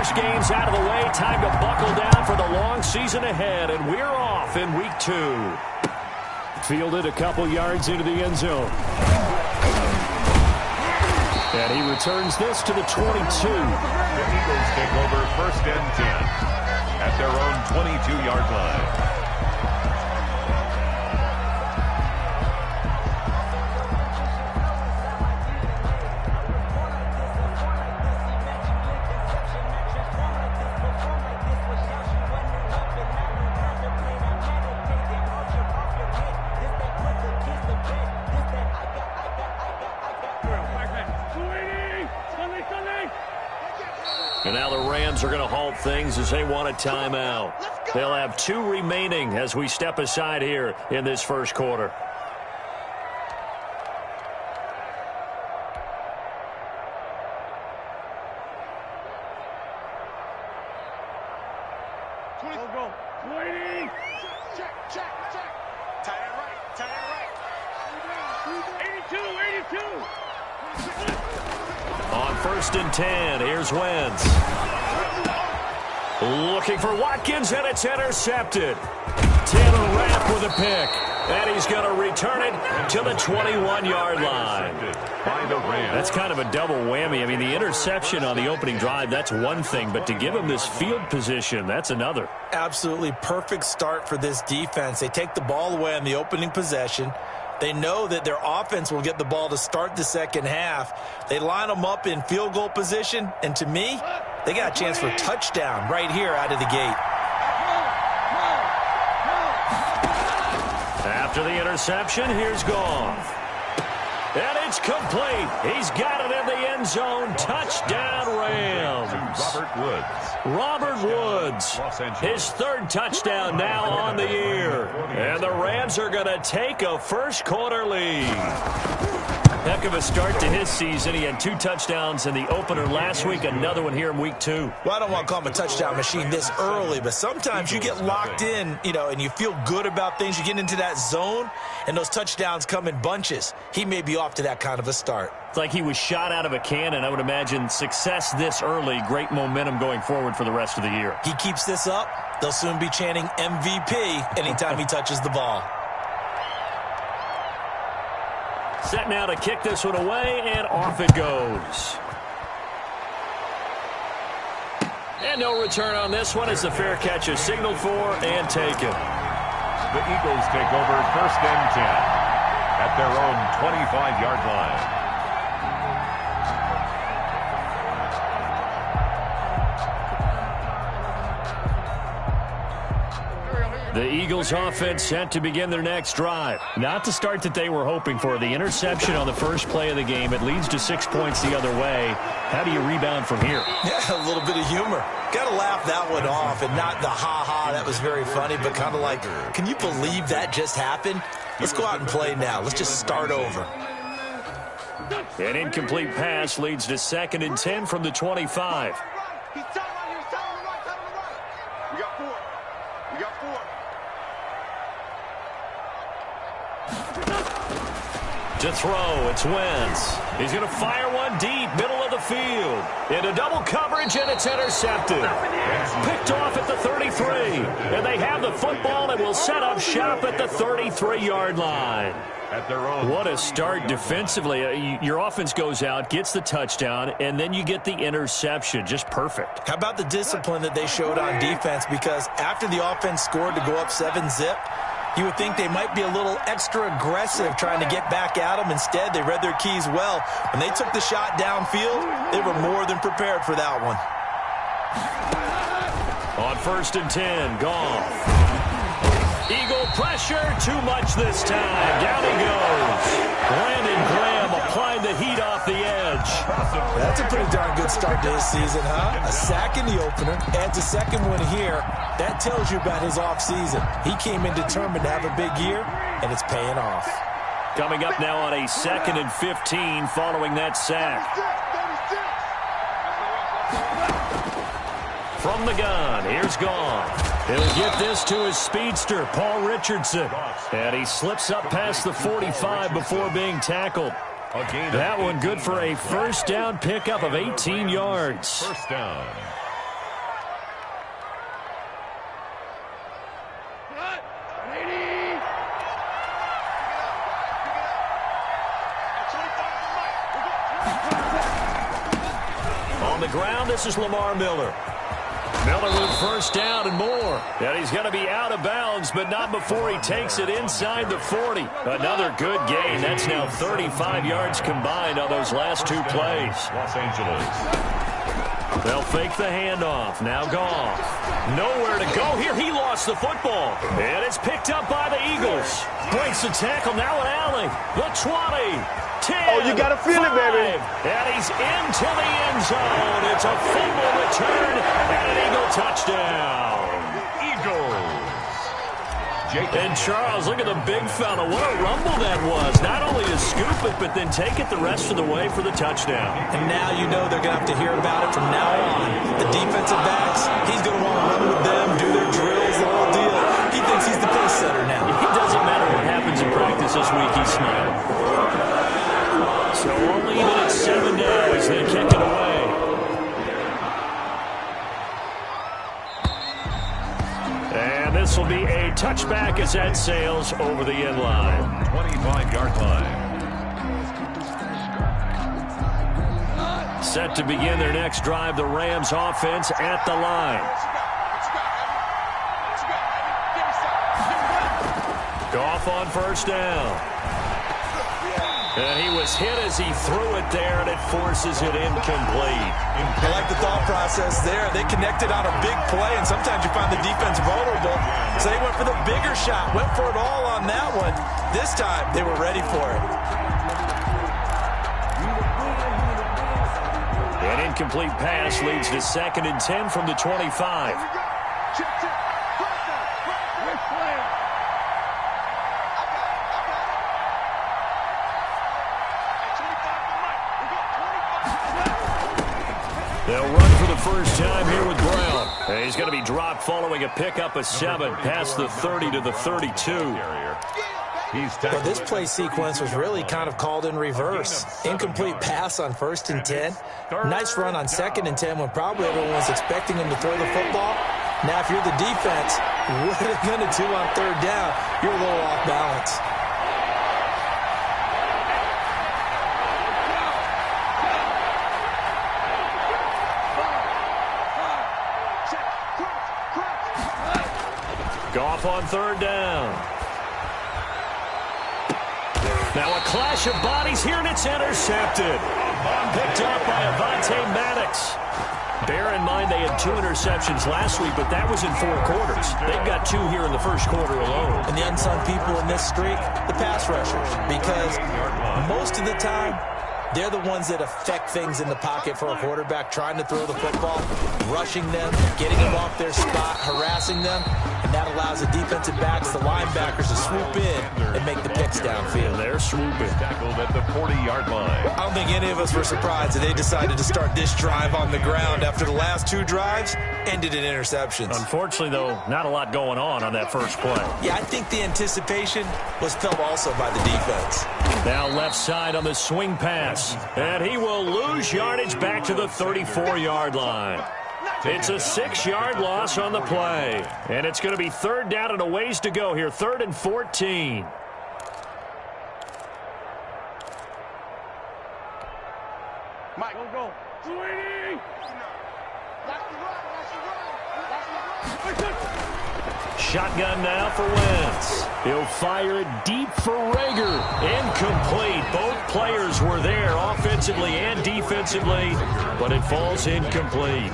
first game's out of the way. Time to buckle down for the long season ahead, and we're off in week 2. Fielded a couple yards into the end zone. And he returns this to the 22. The Eagles take over 1st and 10 at their own 22-yard line. And now the Rams are going to halt things as they want a timeout. They'll have 2 remaining as we step aside here in this first quarter. On 1st and 10, here's Wentz. Looking for Watkins, and it's intercepted. Taylor Rapp with a pick. And he's going to return it to the 21-yard line. That's kind of a double whammy. I mean, the interception on the opening drive, that's one thing. But to give him this field position, that's another. Absolutely perfect start for this defense. They take the ball away on the opening possession. They know that their offense will get the ball to start the second half. They line them up in field goal position, and to me, they got a chance for a touchdown right here out of the gate. After the interception, here's Goff. And it's complete. He's got it in the end zone. Touchdown, Rams. Robert Woods. His 3rd touchdown now on the year. And the Rams are going to take a first quarter lead. Heck of a start to his season. He had 2 touchdowns in the opener last week, another one here in week 2. Well, I don't want to call him a touchdown machine this early, but sometimes you get locked in, and you feel good about things. You get into that zone, and those touchdowns come in bunches. He may be off to that kind of a start. It's like he was shot out of a cannon. I would imagine success this early, great momentum going forward for the rest of the year. He keeps this up, they'll soon be chanting MVP anytime he touches the ball. Set now to kick this one away, and off it goes. And no return on this one as the fair catch is signaled for and taken. The Eagles take over 1st and 10 at their own 25-yard line. The Eagles offense set to begin their next drive. Not the start that they were hoping for. The interception on the first play of the game. It leads to 6 points the other way. How do you rebound from here? Yeah, a little bit of humor. Got to laugh that one off and not the ha-ha. That was very funny, but kind of like, can you believe that just happened? Let's go out and play now. Let's just start over. An incomplete pass leads to 2nd and 10 from the 25. To throw, it's Wentz. He's going to fire one deep, middle of the field. Into double coverage, and it's intercepted. Picked off at the 33. And they have the football and will set up shop at the 33-yard line. What a start defensively. Your offense goes out, gets the touchdown, and then you get the interception. Just perfect. How about the discipline that they showed on defense? Because after the offense scored to go up 7-zip, you would think they might be a little extra aggressive trying to get back at them. Instead, they read their keys well. When they took the shot downfield, they were more than prepared for that one. On 1st and 10, Goff. Eagle pressure, too much this time. Down he goes. Brandon Graham applying the heat off the edge. That's a pretty darn good start to his season, huh? A sack in the opener, adds a second one here. That tells you about his offseason. He came in determined to have a big year, and it's paying off. Coming up now on a 2nd and 15 following that sack. From the gun, here's Goff. He'll get this to his speedster, Paul Richardson. And he slips up past the 45 before being tackled. That one good for a first down pickup of 18 yards. First down. On the ground, this is Lamar Miller. Miller with first down and more. And he's going to be out of bounds, but not before he takes it inside the 40. Another good gain. That's now 35 yards combined on those last two plays. Los Angeles. They'll fake the handoff. Now Goff. Nowhere to go here. He lost the football. And it's picked up by the Eagles. Breaks the tackle now at Allen. The 20. 10, oh, you got to feel 5, it, baby. And he's into the end zone. It's a fumble return and an Eagle touchdown. Eagles. And Charles, look at the big fella. What a rumble that was. Not only to scoop it, but then take it the rest of the way for the touchdown. And now you know they're going to have to hear about it from now on. The defensive backs, he's going to want to run with them, do their drills, the whole deal. He thinks he's the pace setter now. It doesn't matter what happens in practice this week, he's smiling. So only even at 7 now as they kick it away. And this will be a touchback as that sails over the end line. 25-yard line. Set to begin their next drive, the Rams offense at the line. Goff on first down. And he was hit as he threw it there, and it forces it incomplete. I like the thought process there. They connected on a big play, and sometimes you find the defense vulnerable. So they went for the bigger shot, went for it all on that one. This time, they were ready for it. An incomplete pass leads to 2nd and 10 from the 25. They'll run for the first time here with Brown. And he's going to be dropped following a pickup of 7 past the 30 to the 32. Well, this play sequence was really kind of called in reverse. Incomplete pass on 1st and 10. Nice run on 2nd and 10 when probably everyone was expecting him to throw the football. Now, if you're the defense, what are they going to do on 3rd down? You're a little off balance. Goff on 3rd down. Now a clash of bodies here, and it's intercepted. Picked up by Avonte Maddox. Bear in mind they had 2 interceptions last week, but that was in 4 quarters. They've got 2 here in the first quarter alone. And the unsung people in this streak, the pass rushers, because most of the time, they're the ones that affect things in the pocket for a quarterback, trying to throw the football, rushing them, getting them off their spot, harassing them, and that allows the defensive backs, the linebackers, to swoop in and make the picks downfield. They're swooping. Tackled at the 40-yard line. I don't think any of us were surprised that they decided to start this drive on the ground after the last 2 drives ended in interceptions. Unfortunately, though, not a lot going on that first play. Yeah, I think the anticipation was felt also by the defense. Now left side on the swing pass. And he will lose yardage back to the 34-yard line. It's a 6-yard loss on the play. And it's going to be 3rd down and a ways to go here. 3rd and 14. Mike, go. Shotgun now for Wentz. He'll fire it deep for Rager. Incomplete. Both players were there offensively and defensively, but it falls incomplete.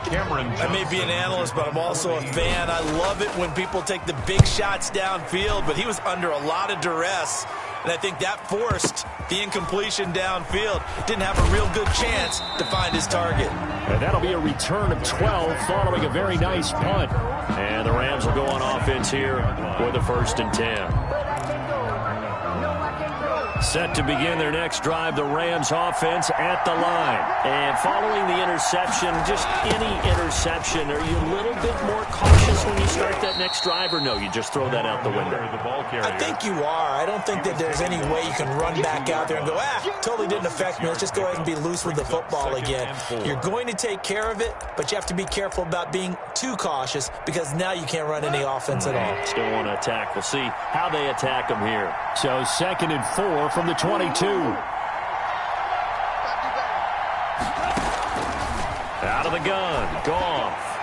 I may be an analyst, but I'm also a fan. I love it when people take the big shots downfield, but he was under a lot of duress, and I think that forced the incompletion downfield. Didn't have a real good chance to find his target. And that'll be a return of 12 following a very nice punt. And the Rams will go on offense here with a 1st and 10. Set to begin their next drive, the Rams offense at the line. And following the interception, just any interception, are you a little bit more cautious when you start that next drive, or no, you just throw that out the window? I think you are. I don't think that there's any way you can run back out there and go, totally didn't affect me. Let's just go ahead and be loose with the football again. You're going to take care of it, but you have to be careful about being too cautious because now you can't run any offense at all. Still want to attack. We'll see how they attack them here. So 2nd and 4 from the 22. Out of the gun. Goff.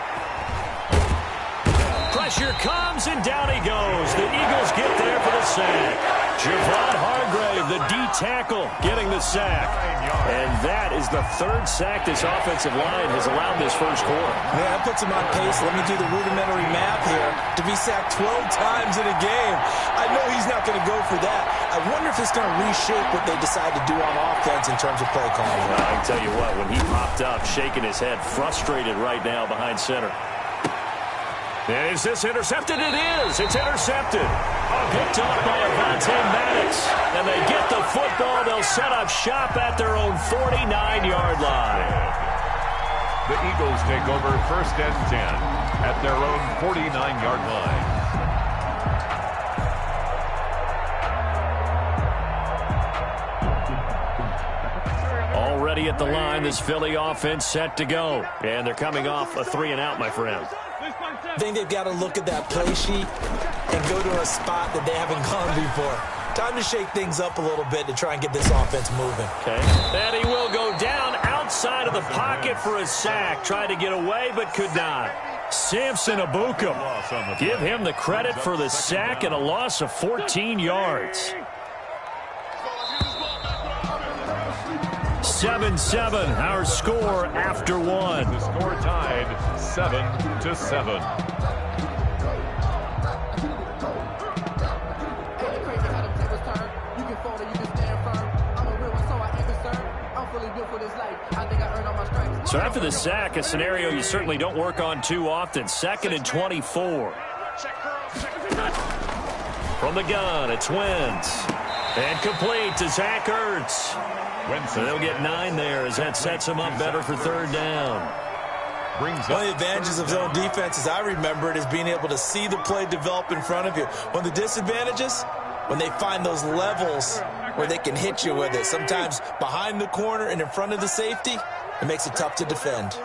Pressure comes, and down he goes. The Eagles get there for the sack. Javon Hargrave, the D tackle, getting the sack. And that is the third sack this offensive line has allowed this first quarter. Man, that puts him on pace. Let me do the rudimentary math here. To be sacked 12 times in a game. I know he's not going to go for that. I wonder if it's going to reshape what they decide to do on offense in terms of play calling. I can tell you what, when he popped up, shaking his head, frustrated right now behind center. And is this intercepted? It is. It's intercepted. Picked up by Avonte Maddox. And they get the football. They'll set up shop at their own 49-yard line. The Eagles take over 1st and 10 at their own 49-yard line. Already at the line, this Philly offense set to go. And they're coming off a 3-and-out, my friend. I think they've got to look at that play sheet and go to a spot that they haven't gone before. Time to shake things up a little bit to try and get this offense moving. Okay. And he will go down outside of the pocket for a sack. Tried to get away, but could not. Samson Ebukam. Give him the credit for the sack and a loss of 14 yards. 7-7, our score after one. The score tied 7-7. So after the sack, a scenario you certainly don't work on too often. 2nd and 24. From the gun, it's Wentz. And complete to Zach Ertz. So they'll get 9 there as that sets them up better for 3rd down. One of the advantages of zone defense, as I remember it, is being able to see the play develop in front of you. One of the disadvantages, when they find those levels where they can hit you with it. Sometimes behind the corner and in front of the safety, it makes it tough to defend.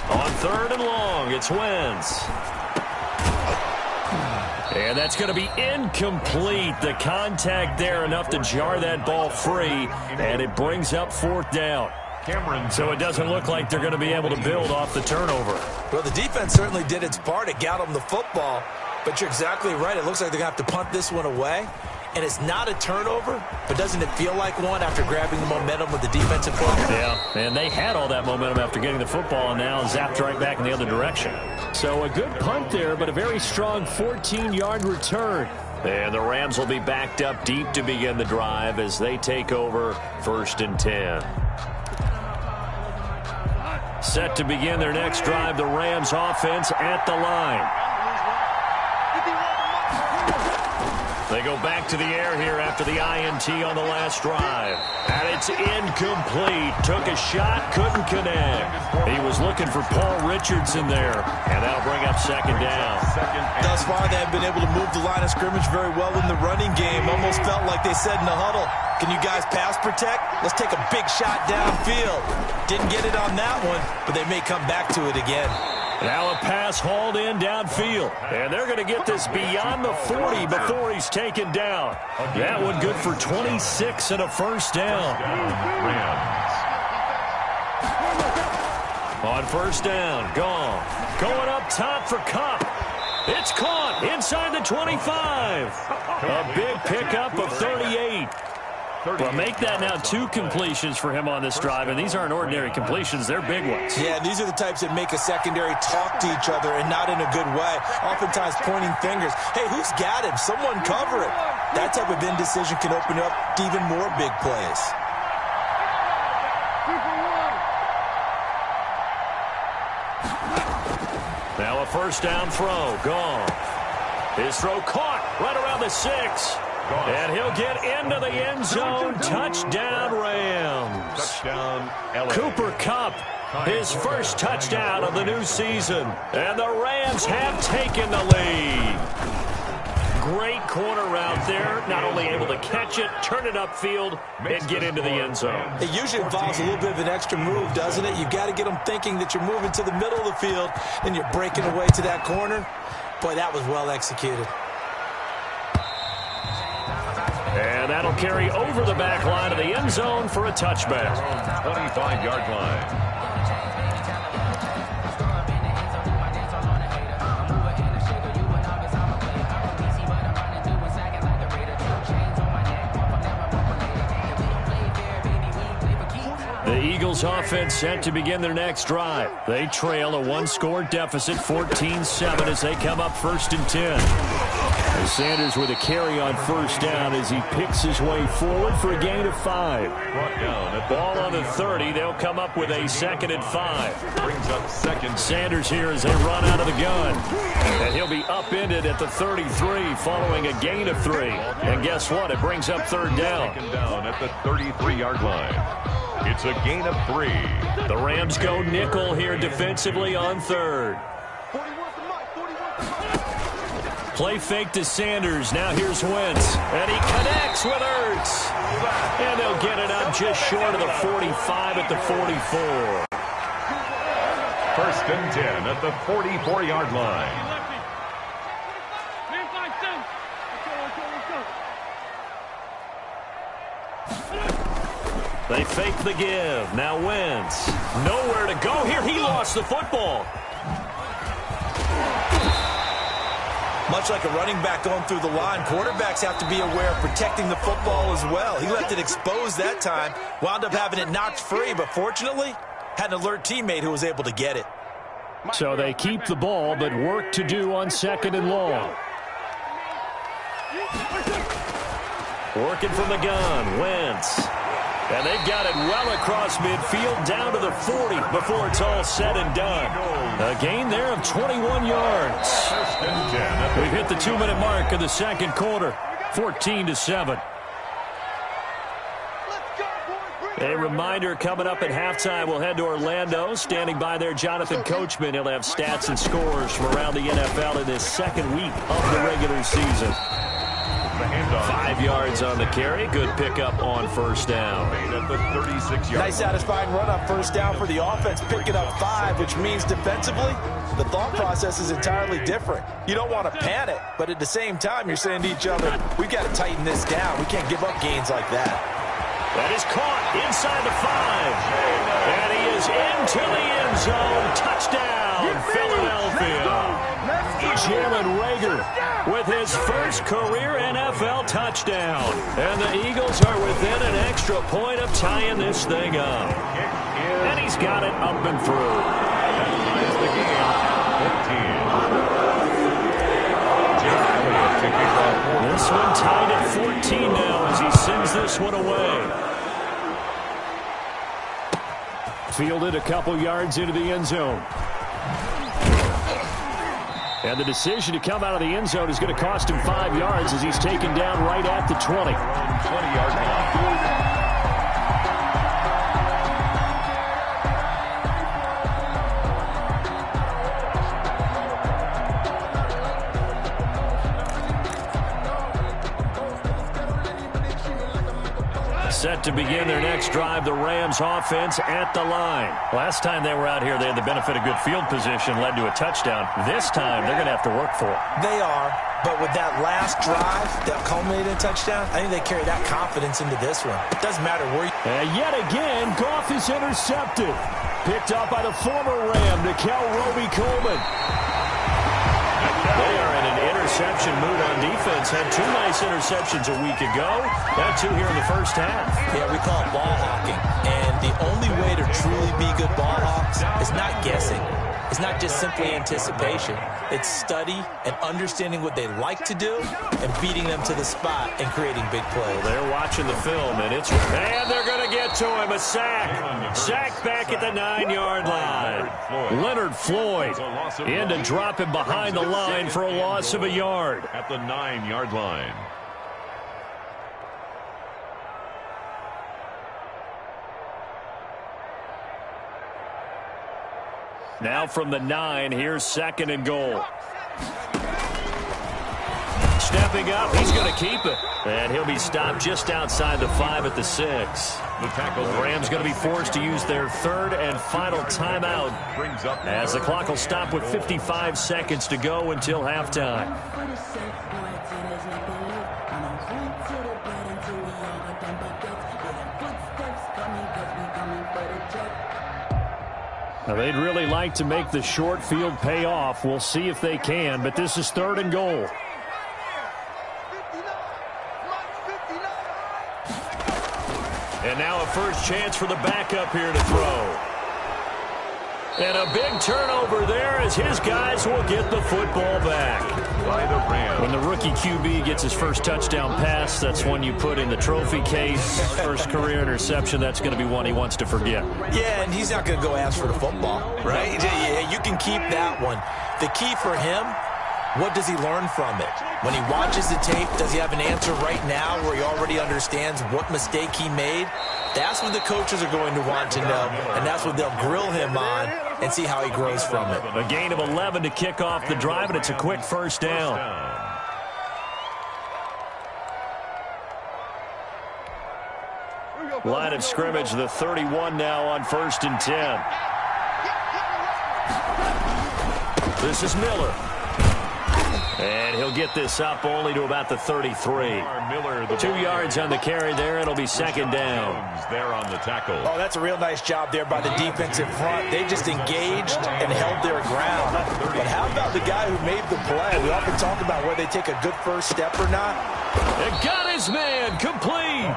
On 3rd and long, it's Wentz. And that's going to be incomplete. The contact there enough to jar that ball free, and it brings up 4th down. So it doesn't look like they're going to be able to build off the turnover. Well, the defense certainly did its part. It got them the football, but you're exactly right. It looks like they're going to have to punt this one away. And it's not a turnover, but doesn't it feel like one after grabbing the momentum with the defensive play? Yeah, and they had all that momentum after getting the football and now zapped right back in the other direction. So a good punt there, but a very strong 14-yard return. And the Rams will be backed up deep to begin the drive as they take over 1st and 10. Set to begin their next drive, the Rams offense at the line. They go back to the air here after the INT on the last drive. And it's incomplete. Took a shot, couldn't connect. He was looking for Paul Richardson there. And that'll bring up 2nd down. Thus far, they have been able to move the line of scrimmage very well in the running game. Almost felt like they said in the huddle, can you guys pass protect? Let's take a big shot downfield. Didn't get it on that one, but they may come back to it again. Now a pass hauled in downfield. And they're going to get this beyond the 40 before he's taken down. That one good for 26 and a 1st down. On 1st down, gone. Going up top for Kupp. It's caught inside the 25. A big pickup of 38. Well, make that now 2 completions for him on this drive, and these aren't ordinary completions. They're big ones. Yeah, these are the types that make a secondary talk to each other and not in a good way. Oftentimes pointing fingers. Hey, who's got him? Someone cover it. That type of indecision can open up to even more big plays. Now a 1st down throw. Gone. His throw caught right around the 6. And he'll get into the end zone. Touchdown, Rams. Touchdown, LA. Cooper Kupp, his first touchdown of the new season. And the Rams have taken the lead. Great corner route there. Not only able to catch it, turn it upfield, and get into the end zone. It usually involves a little bit of an extra move, doesn't it? You've got to get them thinking that you're moving to the middle of the field, and you're breaking away to that corner. Boy, that was well executed. And that'll carry over the back line of the end zone for a touchback. 25-yard line. Eagles offense set to begin their next drive. They trail a one-score deficit, 14-7, as they come up 1st and 10. And Sanders with a carry on 1st down as he picks his way forward for a gain of 5. Brought down at the Ball on the 30. They'll come up with a 2nd and 5. brings up 2nd. Sanders here as they run out of the gun. And he'll be upended at the 33 following a gain of 3. And guess what? It brings up 3rd down. 2nd down at the 33-yard line. It's a gain of 3. The Rams go nickel here defensively on 3rd. Play fake to Sanders. Now here's Wentz. And he connects with Ertz. And they'll get it up just short of the 45 at the 44. 1st and 10 at the 44-yard line. They fake the give. Now Wentz. Nowhere to go here. He lost the football. Much like a running back going through the line, quarterbacks have to be aware of protecting the football as well. He left it exposed that time, wound up having it knocked free, but fortunately had an alert teammate who was able to get it. So they keep the ball, but work to do on 2nd and long. Working from the gun, Wentz. And they've got it well across midfield down to the 40 before it's all said and done. A gain there of 21 yards. 1st and 10. We've hit the 2-minute mark of the 2nd quarter, 14-7. A reminder coming up at halftime, we'll head to Orlando. Standing by there, Jonathan Coachman. He'll have stats and scores from around the NFL in this 2nd week of the regular season. 5 yards on the carry. Good pickup on 1st down. At the 36-yard. Nice satisfying run up 1st down for the offense, picking up 5, which means defensively, the thought process is entirely different. You don't want to panic, but at the same time, you're saying to each other, we've got to tighten this down. We can't give up gains like that. That is caught inside the 5. And he is into the end zone. Touchdown, Philadelphia. Jalen Reagor with his first career NFL touchdown. And the Eagles are within an extra point of tying this thing up. And he's got it up and through. Ties the game. 15. This one tied at 14 now as he sends this one away. Fielded a couple yards into the end zone. And the decision to come out of the end zone is going to cost him 5 yards as he's taken down right at the 20. 20-yard line. Set to begin their next drive, the Rams offense at the line. Last time they were out here, they had the benefit of good field position, led to a touchdown. This time, they're going to have to work for it. They are, but with that last drive that culminated in a touchdown, I think they carry that confidence into this one. It doesn't matter where you... And yet again, Goff is intercepted. Picked up by the former Ram, Nikel Roby-Coleman. They are in an interception mood on defense. Had 2 nice interceptions a week ago. Got 2 here in the first half. Yeah, we call it ball hawking. And the only way to truly be good ball hawks is not guessing. It's not just simply anticipation. It's study and understanding what they like to do and beating them to the spot and creating big plays. They're watching the film, and they're going to get to him. A sack. Sack back at the 9-yard line. Leonard Floyd in to drop him behind the line for a loss of a yard. At the 9-yard line. Now from the 9, here's 2nd and goal. Stepping up, he's going to keep it. And he'll be stopped just outside the 5 at the 6. The tackle. The Rams going to be forced to use their 3rd and final timeout Brings up as the clock will stop with 55 seconds to go until halftime. Now, they'd really like to make the short field pay off. We'll see if they can, but this is 3rd and goal. And now a first chance for the backup here to throw. And a big turnover there as his guys will get the football back. By the Rams. When the rookie QB gets his first touchdown pass, that's one you put in the trophy case. First career interception, that's going to be one he wants to forget. Yeah, and he's not going to go ask for the football, right? Yeah, you can keep that one. The key for him, what does he learn from it? When he watches the tape, does he have an answer right now where he already understands what mistake he made? That's what the coaches are going to want to know, and that's what they'll grill him on and see how he grows from it. A gain of 11 to kick off the drive, and it's a quick first down. Line of scrimmage, the 31 now on 1st and 10. This is Miller. And he'll get this up only to about the 33. 2 yards on the carry there. It'll be second down. There on the tackle. Oh, that's a real nice job there by the defensive front. They just engaged and held their ground. But how about the guy who made the play? We often talk about whether they take a good first step or not. And got his man complete.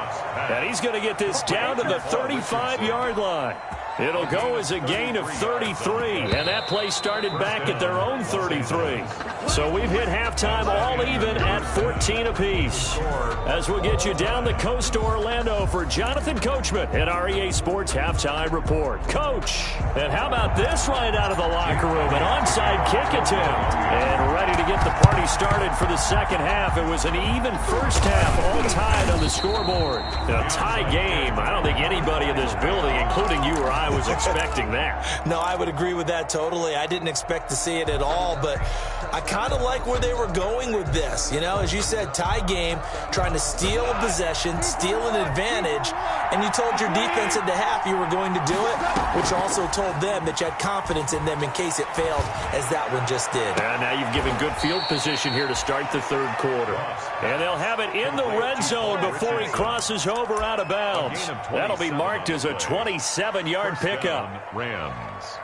And he's going to get this down to the 35-yard line. It'll go as a gain of 33, and that play started back at their own 33. So we've hit halftime all even at 14 apiece. As we'll get you down the coast to Orlando for Jonathan Coachman at our EA Sports Halftime Report. Coach, and how about this right out of the locker room? An onside kick attempt. And ready to get the party started for the second half. It was an even first half, all tied on the scoreboard. A tie game. I don't think anybody in this building, including you or I, was expecting that. No, I would agree with that totally. I didn't expect to see it at all, but I kind of like where they were going with this. You know, as you said, tie game, trying to steal a possession, steal an advantage, and you told your defense at the half you were going to do it, which also told them that you had confidence in them in case it failed, as that one just did. And now you've given good field position here to start the third quarter. And they'll have it in the red zone before he crosses over out of bounds. That'll be marked as a 27-yard pickup. Rams.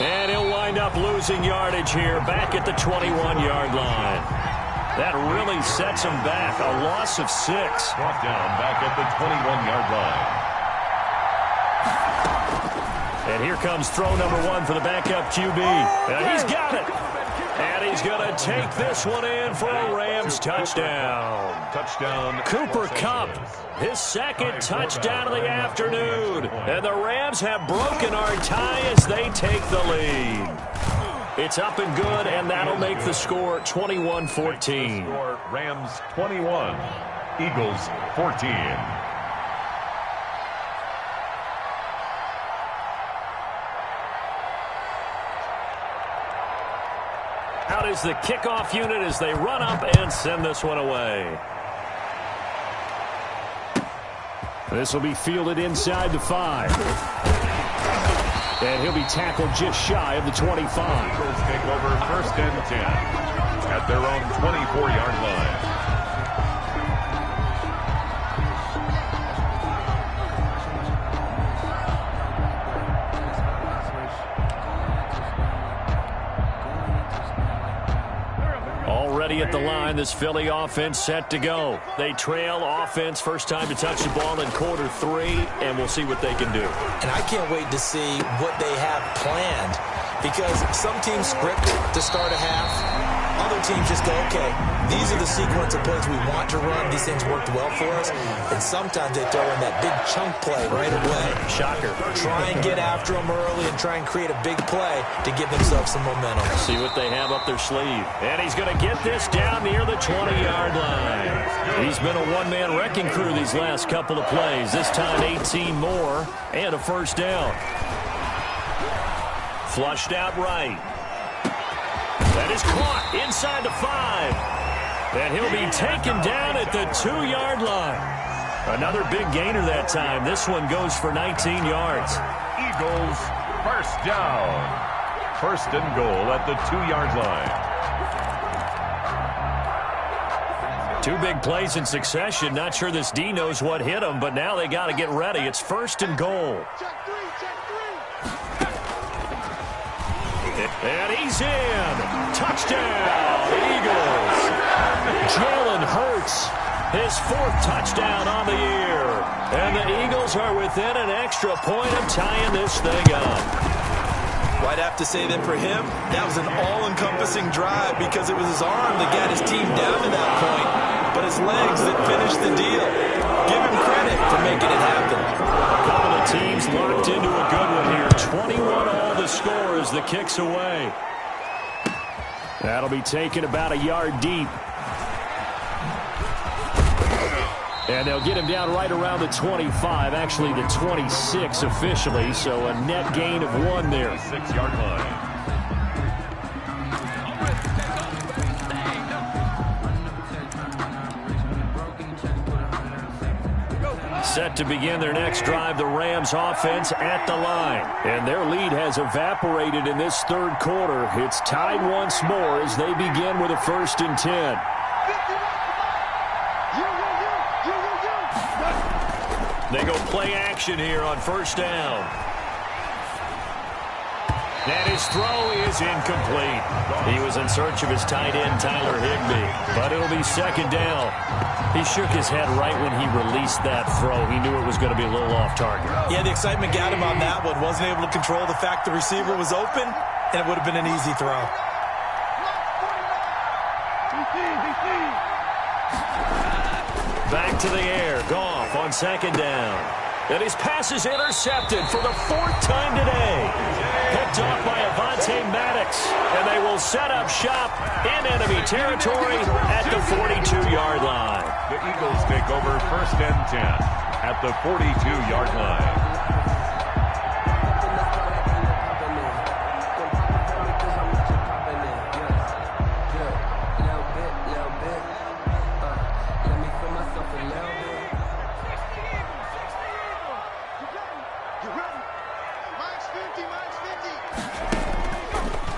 And he'll wind up losing yardage here back at the 21-yard line. That really sets him back. A loss of 6. Brought down back at the 21-yard line. And here comes throw number 1 for the backup QB. And he's got it. And he's going to take this one in for a Rams touchdown. Touchdown. Cooper Kupp, his second touchdown of the afternoon. And the Rams have broken our tie as they take the lead. It's up and good, and that'll make the score 21-14. Rams 21, Eagles 14. Out is the kickoff unit as they run up and send this one away. This will be fielded inside the 5. And he'll be tackled just shy of the 25. Eagles take over 1st and 10 at their own 24-yard line. Already at the line, this Philly offense set to go. They trail offense, first time to touch the ball in quarter 3, and we'll see what they can do. And I can't wait to see what they have planned, because some teams script to start a half. Other teams just go, okay, these are the sequence of plays we want to run. These things worked well for us. And sometimes they throw in that big chunk play right away. Shocker. Try and get after them early and try and create a big play to give themselves some momentum. See what they have up their sleeve. And he's going to get this down near the 20-yard line. He's been a one-man wrecking crew these last couple of plays. This time 18 more and a first down. Flushed out right. That is caught inside the 5. And he'll be taken down at the 2-yard line. Another big gainer that time. This one goes for 19 yards. Eagles first down. first and goal at the 2-yard line. Two big plays in succession. Not sure this D knows what hit him, but now they got to get ready. It's first and goal. And he's in. Touchdown, Eagles. Jalen Hurts, his 4th touchdown on the year. And the Eagles are within an extra point of tying this thing up. Well, I'd have to say that for him, that was an all-encompassing drive because it was his arm that got his team down to that point, but his legs that finished the deal. Give him credit for making it happen. A couple of teams locked into a good one here. 21-all the score as the kick's away. That'll be taken about a yard deep. And they'll get him down right around the 25, actually the 26 officially, so a net gain of 1 there. 6-yard line. Set to begin their next drive, the Rams offense at the line. And their lead has evaporated in this 3rd quarter. It's tied once more as they begin with a 1st and 10. They go play action here on 1st down. And his throw is incomplete. He was in search of his tight end, Tyler Higbee. But it'll be 2nd down. He shook his head right when he released that throw. He knew it was going to be a little off target. Yeah, the excitement got him on that one. Wasn't able to control the fact the receiver was open, and it would have been an easy throw. Back to the air. Goff on 2nd down. And his pass is intercepted for the 4th time today. Picked off by Avonte Maddox. And they will set up shop in enemy territory at the 42-yard line. The Eagles take over 1st and 10 at the 42-yard line.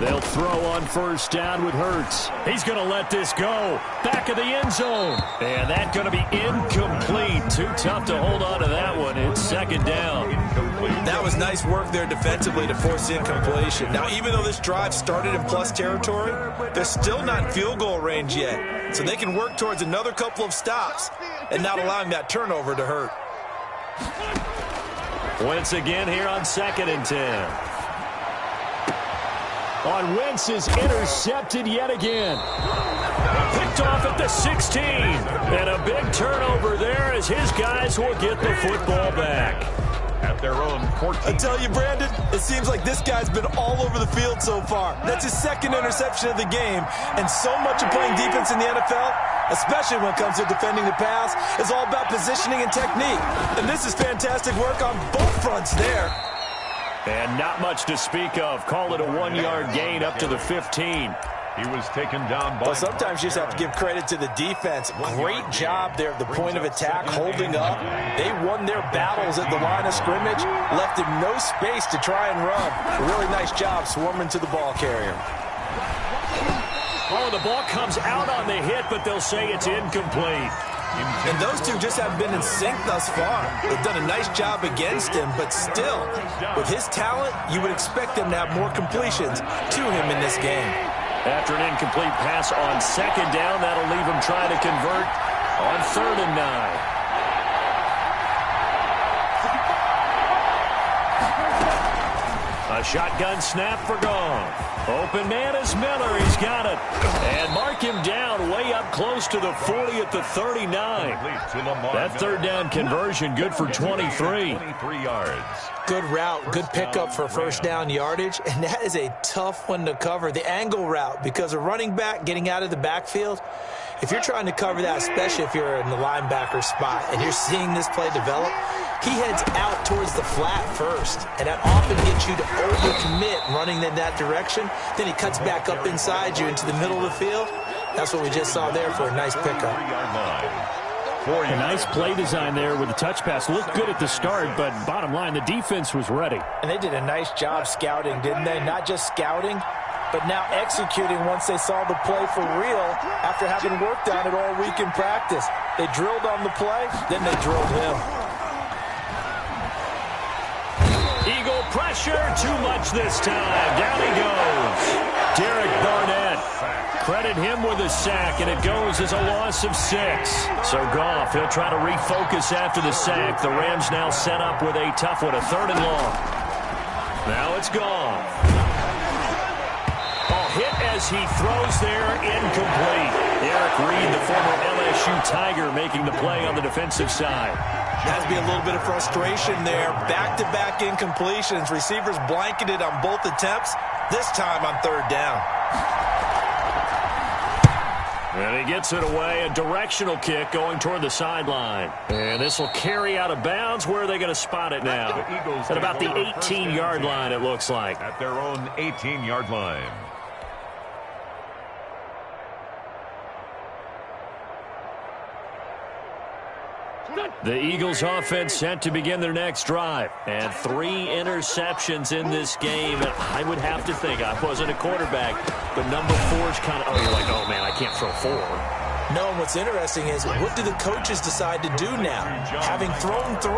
They'll throw on 1st down with Hurts. He's going to let this go. Back of the end zone. And that's going to be incomplete. Too tough to hold on to that one. It's 2nd down. That was nice work there defensively to force incompletion. Now, even though this drive started in plus territory, they're still not in field goal range yet. So they can work towards another couple of stops and not allowing that turnover to hurt. Wentz again here on 2nd and 10. On Wentz is intercepted yet again. Picked off at the 16. And a big turnover there as his guys will get the football back. At their own 14. I tell you, Brandon, it seems like this guy's been all over the field so far. That's his 2nd interception of the game. And so much of playing defense in the NFL, especially when it comes to defending the pass, is all about positioning and technique. And this is fantastic work on both fronts there. And not much to speak of. Call it a 1-yard gain up to the 15. He was taken down by... Well, sometimes you just have to give credit to the defense. Great job there at the point of attack, holding up. They won their battles at the line of scrimmage, left him no space to try and run. A really nice job swarming to the ball carrier. Oh, the ball comes out on the hit, but they'll say it's incomplete. And those two just haven't been in sync thus far. They've done a nice job against him, but still, with his talent, you would expect them to have more completions to him in this game. After an incomplete pass on 2nd down, that'll leave him trying to convert on 3rd and 9. A shotgun snap for Goff. Open man is Miller. He's got it. And mark him down way up close to the 40 at the 39. That 3rd down conversion good for 23. 23 yards. Good route, good pickup for 1st down yardage, and that is a tough one to cover, the angle route, because a running back getting out of the backfield, if you're trying to cover that, especially if you're in the linebacker spot and you're seeing this play develop, he heads out towards the flat first, and that often gets you to overcommit running in that direction. Then he cuts back up inside you into the middle of the field. That's what we just saw there for a nice pickup. 4 yards. A nice play design there with the touch pass. Looked good at the start, but bottom line, the defense was ready. And they did a nice job scouting, didn't they? Not just scouting, but now executing once they saw the play for real after having worked on it all week in practice. They drilled on the play, then they drilled him. Eagle pressure, too much this time. Down he goes. Derek Barnett. Credit him with a sack, and it goes as a loss of 6. So Goff, he'll try to refocus after the sack. The Rams now set up with a tough one, a 3rd and long. Now it's Goff. Hit as he throws there, incomplete. Eric Reed, the former LSU Tiger, making the play on the defensive side. Has to be a little bit of frustration there. Back-to-back incompletions. Receivers blanketed on both attempts, this time on 3rd down. And he gets it away, a directional kick going toward the sideline. And this will carry out of bounds. Where are they going to spot it now? At about the 18-yard line, it looks like. At their own 18-yard line. The Eagles offense set to begin their next drive. And 3 interceptions in this game. And I would have to think, I wasn't a quarterback, but number 4's kind of, you're like, oh, man, I can't throw 4. No, and what's interesting is, what do the coaches decide to do now? Having thrown 3,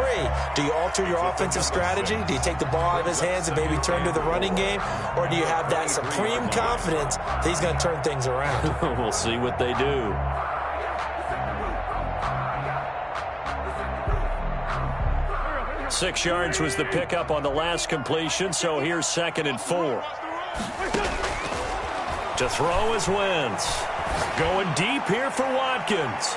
do you alter your offensive strategy? Do you take the ball out of his hands and maybe turn to the running game? Or do you have that supreme confidence that he's going to turn things around? We'll see what they do. Six yards was the pickup on the last completion, so here's 2nd and 4. To throw is Wentz. Going deep here for Watkins.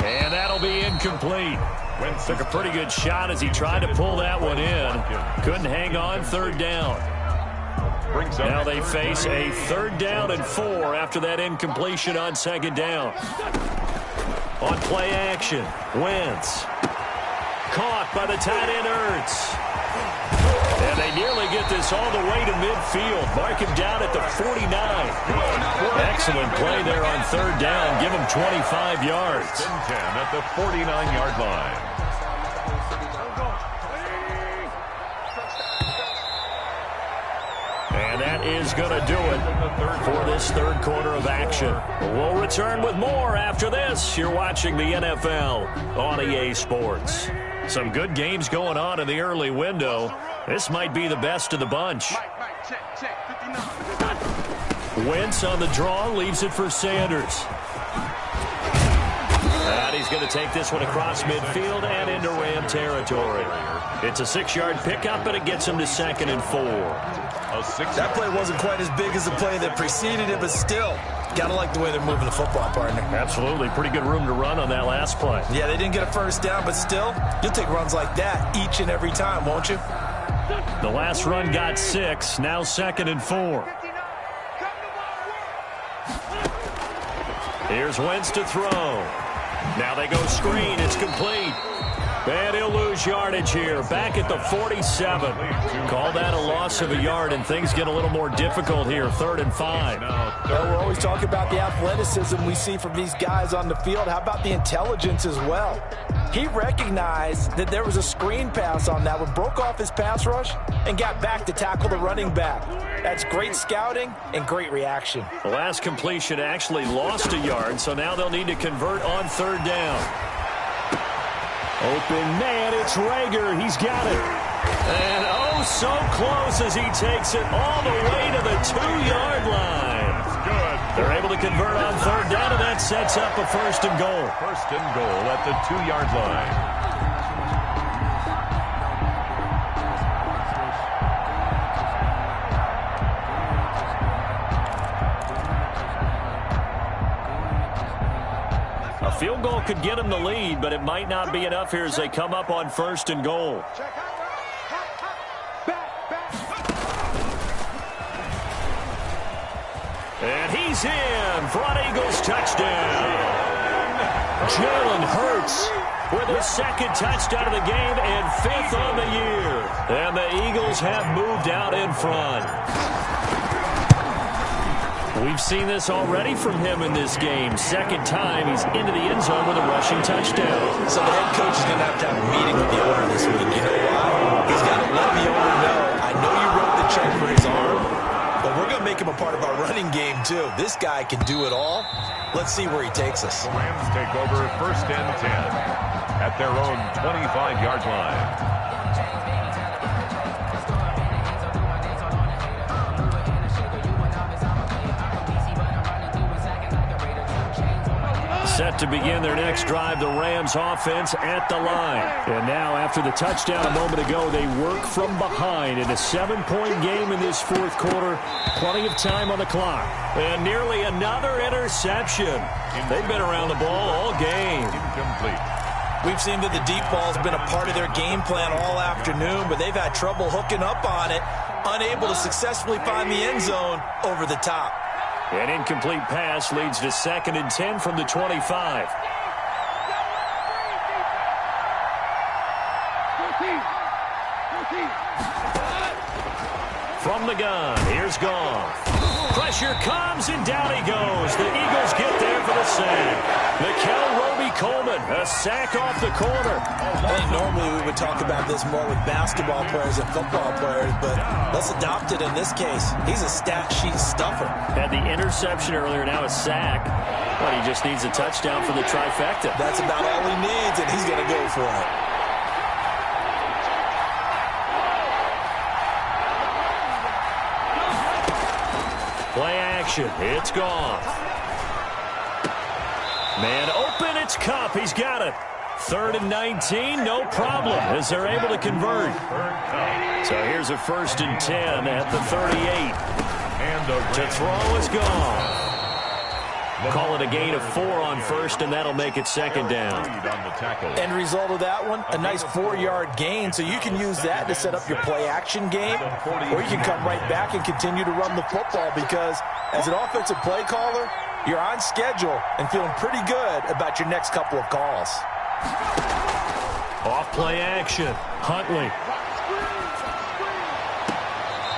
And that'll be incomplete. Wentz took a pretty good shot as he tried to pull that one in. Couldn't hang on, 3rd down. Now they face a 3rd down and 4 after that incompletion on 2nd down. On play action, Wentz. Caught by the tight end, Ertz. And they nearly get this all the way to midfield. Mark him down at the 49. Excellent play there on 3rd down. Give him 25 yards. 10 at the 49-yard line. And that is going to do it for this 3rd quarter of action. We'll return with more after this. You're watching the NFL on EA Sports. Some good games going on in the early window. This might be the best of the bunch. Wentz on the draw, leaves it for Sanders. And he's going to take this one across midfield and into Ram territory. It's a 6-yard pickup, and it gets him to 2nd and 4. That play wasn't quite as big as the play that preceded it, but still, got to like the way they're moving the football, partner. Absolutely. Pretty good room to run on that last play. Yeah, they didn't get a 1st down, but still, you'll take runs like that each and every time, won't you? The last run got 6, now 2nd and 4. Here's Wentz to throw. Now they go screen. It's complete. And he'll lose yardage here. Back at the 47. Call that a loss of a yard, and things get a little more difficult here. 3rd and 5. Well, we're always talking about the athleticism we see from these guys on the field. How about the intelligence as well? He recognized that there was a screen pass on that one, broke off his pass rush, and got back to tackle the running back. That's great scouting and great reaction. The last completion actually lost a yard, so now they'll need to convert on 3rd down. Open man, it's Rager. He's got it. And oh, so close as he takes it all the way to the 2-yard line. Good. They're able to convert on 3rd down, and that sets up a 1st and goal. 1st and goal at the 2-yard line. A field goal could get them the lead, but it might not be enough here as they come up on 1st and goal. And he's in for an Eagles touchdown. Jalen Hurts with his 2nd touchdown of the game and 5th on the year. And the Eagles have moved out in front. We've seen this already from him in this game. Second time he's into the end zone with a rushing touchdown. So the head coach is going to have a meeting with the owner this week. You know why? He's got to let the owner know, I know you wrote the check for his arm, but we're going to make him a part of our running game too. This guy can do it all. Let's see where he takes us. The Rams take over 1st and 10 at their own 25-yard line. Set to begin their next drive, the Rams offense at the line. And now after the touchdown a moment ago, they work from behind in a 7-point game in this fourth quarter. Plenty of time on the clock. And nearly another interception. They've been around the ball all game. Incomplete. We've seen that the deep ball's been a part of their game plan all afternoon, but they've had trouble hooking up on it, unable to successfully find the end zone over the top. An incomplete pass leads to 2nd and 10 from the 25. From the gun, here's Goff. Pressure comes, and down he goes. The Eagles get there for the sack. Mikel Roby-Coleman, a sack off the corner. I think normally we would talk about this more with basketball players and football players, but let's adopt it in this case. He's a stat sheet stuffer. Had the interception earlier, now a sack. But he just needs a touchdown for the trifecta. That's about all he needs, and he's going to go for it. Play action. It's Goff. Man open. It's Kupp. He's got it. 3rd and 19. No problem as they're able to convert. So here's a 1st and 10 at the 38. And to throw is Goff. Call it a gain of 4 on 1st, and that'll make it 2nd down. End result of that one, a nice 4-yard gain, so you can use that to set up your play-action game, or you can come right back and continue to run the football because as an offensive play caller, you're on schedule and feeling pretty good about your next couple of calls. Off play action. Huntley.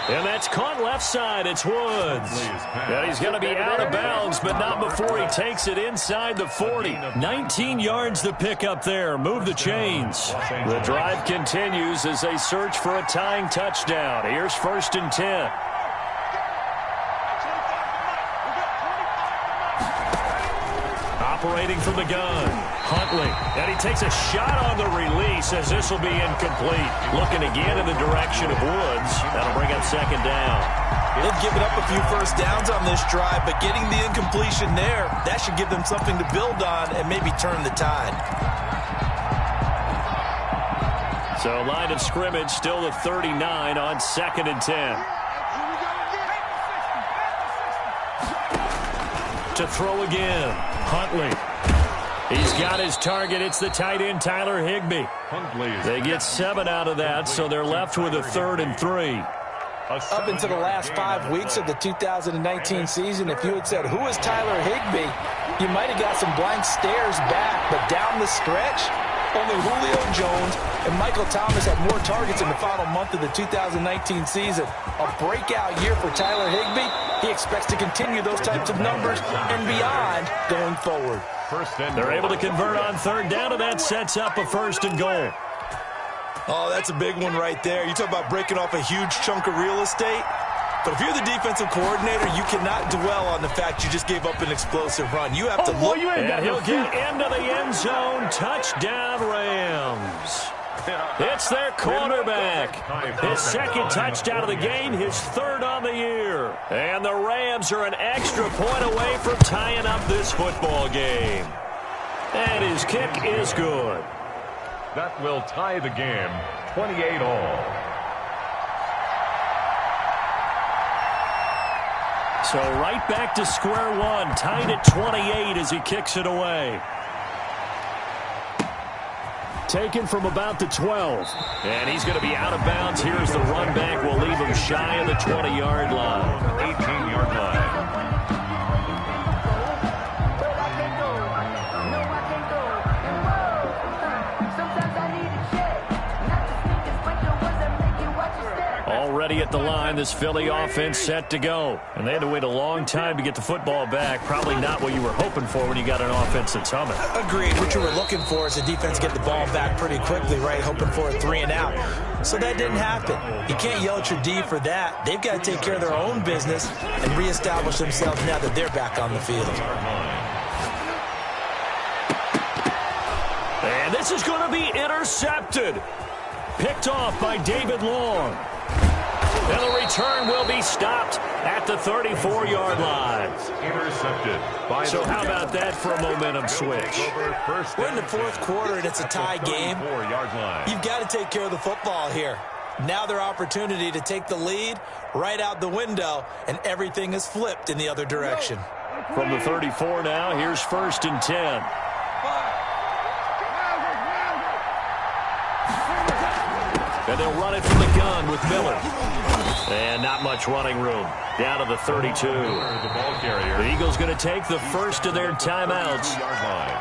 And that's caught left side. It's Woods. And he's going to be out of bounds, but not before he takes it inside the 40. 19 yards to pick up there. Move the chains. The drive continues as they search for a tying touchdown. Here's 1st and 10. Operating from the gun. Huntley. And he takes a shot on the release as this will be incomplete. Looking again in the direction of Woods. That'll bring up 2nd down. They've given up a few first downs on this drive, but getting the incompletion there, that should give them something to build on and maybe turn the tide. So line of scrimmage still at 39 on 2nd and 10. To throw again. Huntley. He's got his target. It's the tight end, Tyler Higbee. They get 7 out of that, so they're left with a 3rd and 3. Up into the last 5 weeks of the 2019 season, if you had said, who is Tyler Higbee, you might have got some blank stares back, but down the stretch, only Julio Jones and Michael Thomas had more targets in the final month of the 2019 season. A breakout year for Tyler Higbee. He expects to continue those types of numbers and beyond going forward. They're able to convert on 3rd down, and that sets up a 1st and goal. Oh, that's a big one right there. You talk about breaking off a huge chunk of real estate. But if you're the defensive coordinator, you cannot dwell on the fact you just gave up an explosive run. You have to look. And he'll get into the end zone. Touchdown, Rams. It's their quarterback. His 2nd touchdown of the game, his 3rd on the year. And the Rams are an extra point away from tying up this football game. And his kick is good. That will tie the game, 28-all. So right back to square one, tied at 28 as he kicks it away. Taken from about the 12. And he's going to be out of bounds. Here's the run back. Will leave him shy of the 20-yard line. 18-yard line. ready at the line. This Philly offense set to go. And they had to wait a long time to get the football back. Probably not what you were hoping for when you got an offense that's humming. Agreed. What you were looking for is the defense get the ball back pretty quickly, right? Hoping for a 3 and out. So that didn't happen. You can't yell at your D for that. They've got to take care of their own business and reestablish themselves now that they're back on the field. And this is going to be intercepted. Picked off by David Long. And the return will be stopped at the 34-yard line. Intercepted. So how about that for a momentum switch? We're in the fourth quarter, and it's a tie game. You've got to take care of the football here. Now their opportunity to take the lead right out the window, and everything is flipped in the other direction. From the 34 now, here's 1st and 10. And they'll run it from the gun with Miller. And not much running room. Down to the 32. The Eagles going to take the first of their timeouts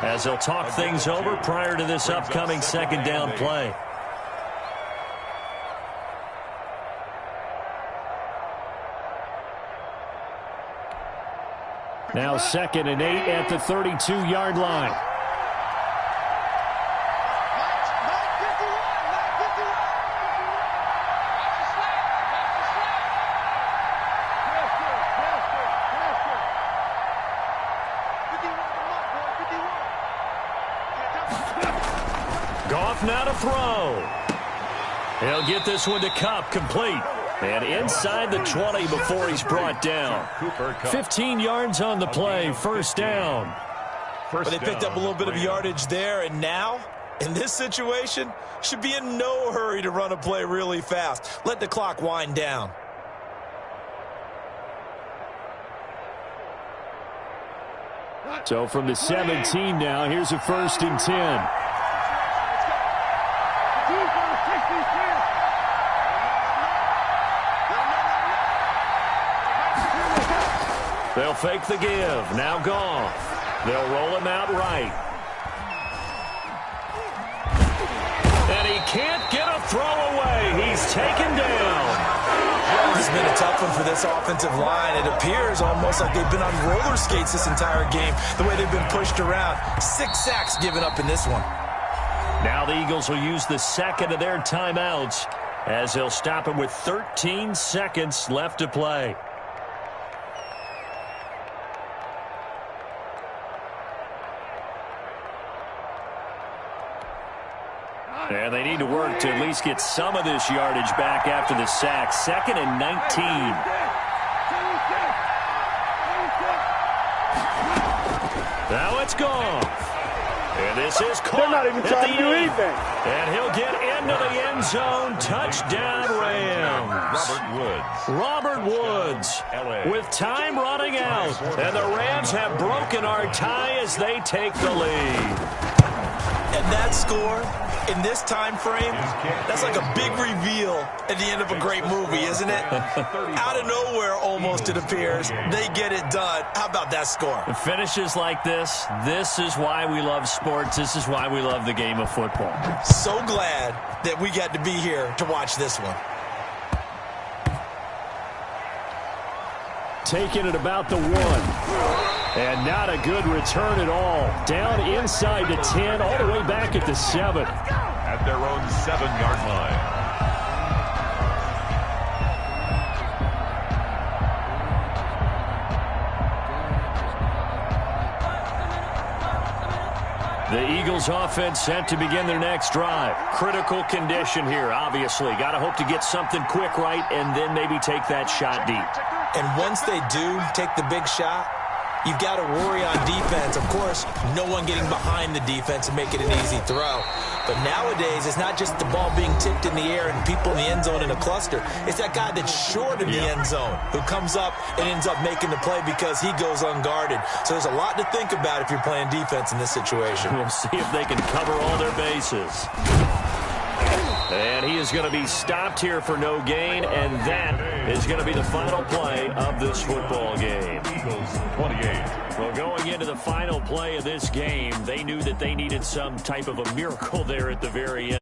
as they'll talk things over prior to this upcoming second down play. Now 2nd and 8 at the 32-yard line. Goff now to throw. He'll get this one to Kupp, complete. And inside the 20 before he's brought down. 15 yards on the play, 1st down. But they picked up a little bit of yardage there, and now, in this situation, should be in no hurry to run a play really fast. Let the clock wind down. So from the 17 now, here's a 1st and 10. They'll fake the give. Now Goff. They'll roll him out right. And he can't get a throw away. He's taken down. This has been a tough one for this offensive line. It appears almost like they've been on roller skates this entire game, the way they've been pushed around. 6 sacks given up in this one. Now the Eagles will use the second of their timeouts as they'll stop him with 13 seconds left to play. And they need to work to at least get some of this yardage back after the sack. 2nd and 19. Now it's gone. And this is caught. They're not even trying to do anything. And he'll get into the end zone. Touchdown, Rams. Robert Woods with time running out. And the Rams have broken our tie as they take the lead. And that score in this time frame, that's like a big reveal at the end of a great movie, isn't it? Out of nowhere, almost, it appears. They get it done. How about that score? Finishes like this. This is why we love sports. This is why we love the game of football. So glad that we got to be here to watch this one. Taking it about the 1. And not a good return at all. Down inside the 10, all the way back at the 7. At their own 7-yard line. The Eagles offense set to begin their next drive. Critical condition here, obviously. Got to hope to get something quick right and then maybe take that shot deep. And once they do take the big shot, you've got to worry on defense. Of course, no one getting behind the defense and make it an easy throw. But nowadays, it's not just the ball being tipped in the air and people in the end zone in a cluster. It's that guy that's short of the end zone who comes up and ends up making the play because he goes unguarded. So there's a lot to think about if you're playing defense in this situation. We'll see if they can cover all their bases. And he is going to be stopped here for no gain, and that is going to be the final play of this football game. Eagles 28. Well, going into the final play of this game, they knew that they needed some type of a miracle there at the very end.